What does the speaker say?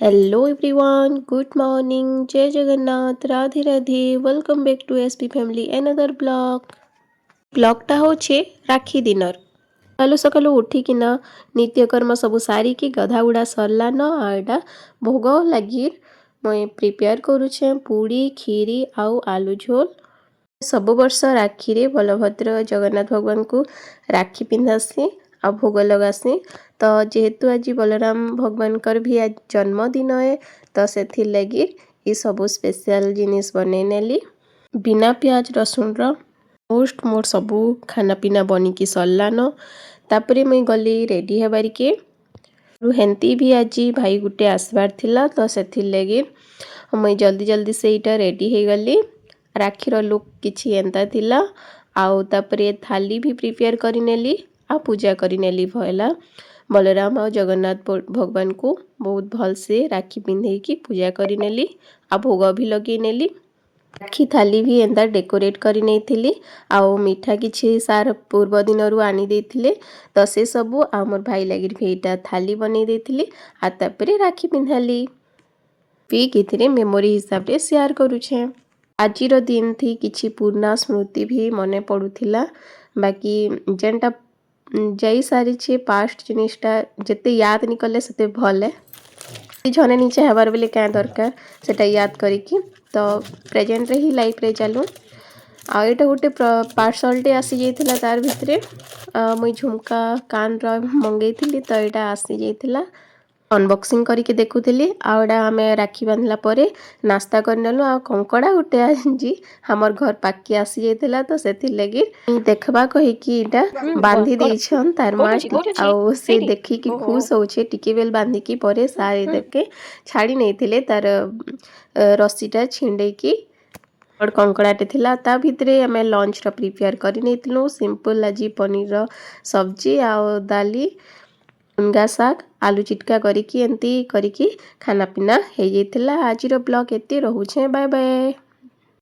Hello everyone, good morning, जय Jagannath, Radhe Radhe. Welcome back to SP family another ब्लॉगटा होचे राखी दिनर। सकालू सकालू उठिकिना नित्यकर्म सबू सारिकी गधा उड़ा सरला न आटा भोग लगी मुई प्रिपेयर करुछे पूड़ी खीरी आउ आलू झोल। सब वर्ष राखी रे बलभद्र जगन्नाथ भगवान को राखी पिंधासी आ भोग लगासी। तो जेहेतु आज बलराम भगवान कर भी आज जन्मदिन है तो से लगी ये सब स्पेशल जिनिस बने नेली। बिना प्याज रसुन मोस्ट मोर सबू खाना पीना बनिकी सरलान। तापरे मुई गली रेडी हेबार के हेंती भी आज भाई गुटे आसबार थिला तो से लगी मुई जल्दी जल्दी से इटा रेडी हो गली। राखीर लुक किछि एंता थिला आउ तापरे थाली भी प्रिपेयर करिनेली आ पूजा करिनेली भला। बलराम और जगन्नाथ भगवान को बहुत भल से राखी पिंधे की पूजा करिनेली आ भोग भी लगे नेली। राखी थाली भी एंता डेकोरेट करि नेथिली आउ मिठा किछि सार पूर्व दिन रु आनी देथिले तो से सबु आ मोर भाई लगी भेटा थाली बने देथिली आ तापरे राखी पिंधाली भी किथिरे मेमोरी हिसाब रे शेयर करूछे। आजिर दिन थी किछि पुराना स्मृति भी मने पड़ुथिला बाकी जेनटा जाई सारी छे पास्ट जिनिसटा जते याद नहीं कले सते भल है जने नीचे हबार बेले क्या दरकार सेटा याद करिकी तो प्रेजेंट रे ही लाइफ रे चलू। आ एटा गोटे पार्सलटे आसी जाइथिला तार भितरे मुई झुमका कान र मंगई थिली तो एटा आसी जाइथिला अनबॉक्सिंग करके देखुली आउडा आम राखी बांधला परे नास्ता करनेलु आ कंकड़ा गोटे आज हमर घर पाके आसी जाइथिला तो से लगी देखबा कहिकी इटा बांधी देछन तार मां आउ से देखि कि खुश होछे टिके बेल बांधी की परे सारी देके छाड़ी नैथिले तार रस्सीटा छिंडे की और कंकड़ाटे थिला ता भितरे आम लंच र प्रिपेयर करि नैथिलु सिंपल आज पनीर सब्जी आउ दाली मुनगा साग आलू चिटका करिकी एंती करिकी खाना पीना हो जाइथिला। आजिर ब्लॉग एते रहुछे, बाय बाय।